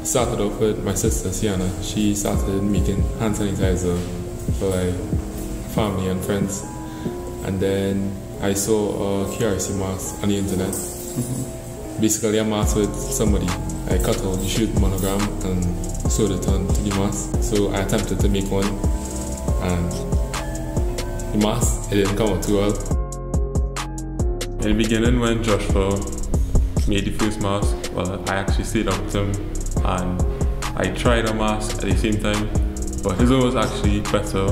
started off with my sister Sienna. She started making hand sanitizer for like family and friends, and then I saw a KRC mask on the internet. Basically a mask with somebody. I cut out the shoot monogram and sewed it onto the mask. So I attempted to make one, and the mask, it didn't come out too well. In the beginning, when Joshua made the first mask, well, I actually stayed up with him and I tried a mask at the same time, but his one was actually better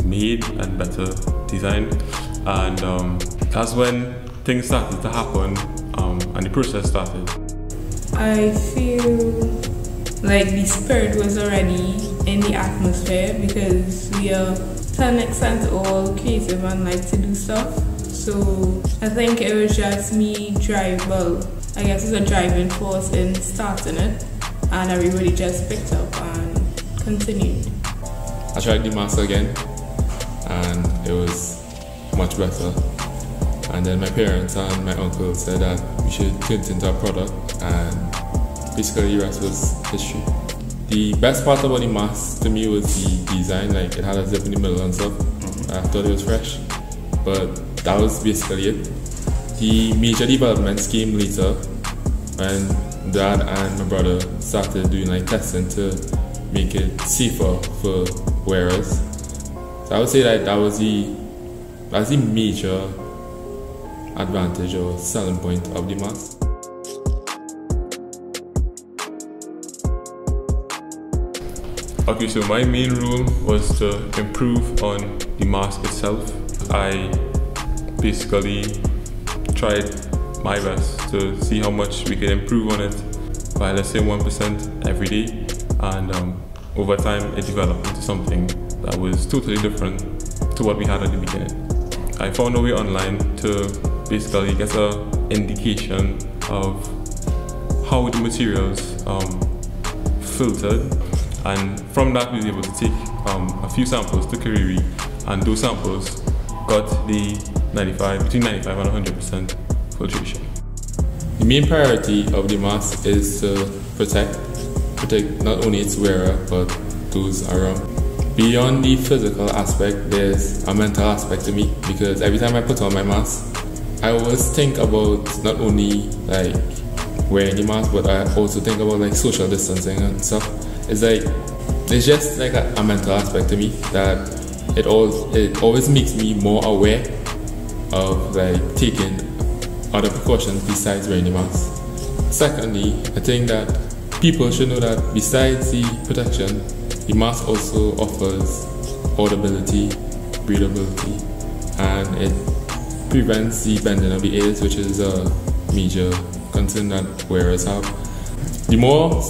made and better designed, and that's when things started to happen and the process started. I feel like the spirit was already in the atmosphere because we are to an extent all creative and like to do stuff. So I think it was just me I guess it's a driving force in starting it, and everybody just picked up and continued. I tried the mask again and it was much better. And then my parents and my uncle said that we should turn it into a product, and basically the rest was history. The best part about the mask to me was the design, like it had a zip in the middle and stuff. I thought it was fresh, but that was basically it. The major developments came later when Dad and my brother started doing like testing to make it safer for wearers. So I would say that that was the major advantage or selling point of the mask. Okay, so my main rule was to improve on the mask itself. I basically tried my best to see how much we could improve on it by, let's say, 1% every day, and over time it developed into something that was totally different to what we had at the beginning. I found a way online to basically get an indication of how the materials filtered, and from that we were able to take a few samples to Kariri, and those samples got the between 95 and 100% filtration. The main priority of the mask is to protect not only its wearer but those around. Beyond the physical aspect, there's a mental aspect to me, because every time I put on my mask, I always think about not only like wearing the mask, but I also think about like social distancing and stuff. It's just like a mental aspect to me that it always makes me more aware of like taking other precautions besides wearing the mask. Secondly, I think that people should know that besides the protection, the mask also offers audibility, breathability, and it prevents the bending of the ears, which is a major concern that wearers have. The more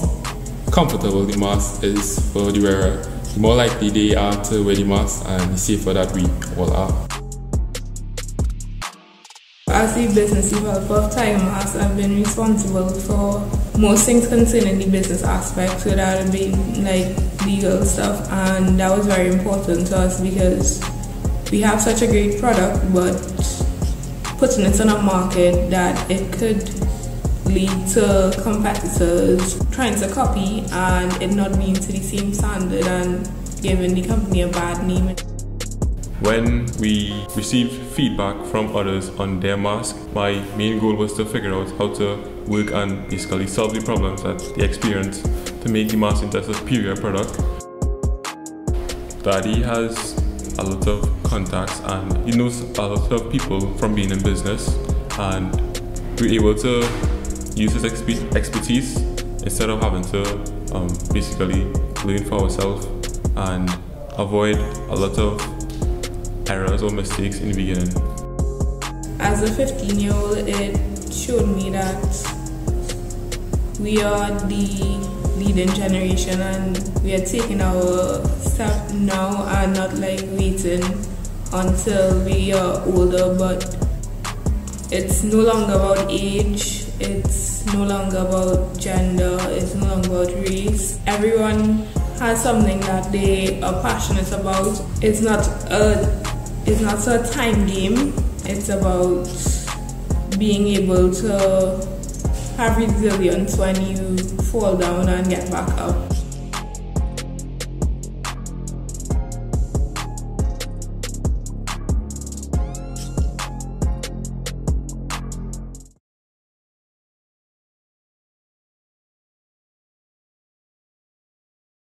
comfortable the mask is for the wearer, the more likely they are to wear the mask, and the safer that we all are. As the business developer of Tiger Mask, I've been responsible for most things concerning the business aspect, so that would be like legal stuff, and that was very important to us because we have such a great product, but putting it on a market that it could lead to competitors trying to copy and it not being to the same standard and giving the company a bad name. When we received feedback from others on their mask, my main goal was to figure out how to work and basically solve the problems that they experienced to make the mask into a superior product. Daddy has a lot of contacts and he knows a lot of people from being in business, and we're able to use his expertise instead of having to basically learn for ourselves and avoid a lot of errors or mistakes in the beginning. As a 15-year-old, it showed me that we are the leading generation and we are taking our step now and not like waiting until we are older. But it's no longer about age, it's no longer about gender, it's no longer about race. Everyone has something that they are passionate about. It's not a time game. It's about being able to have resilience when you fall down and get back up.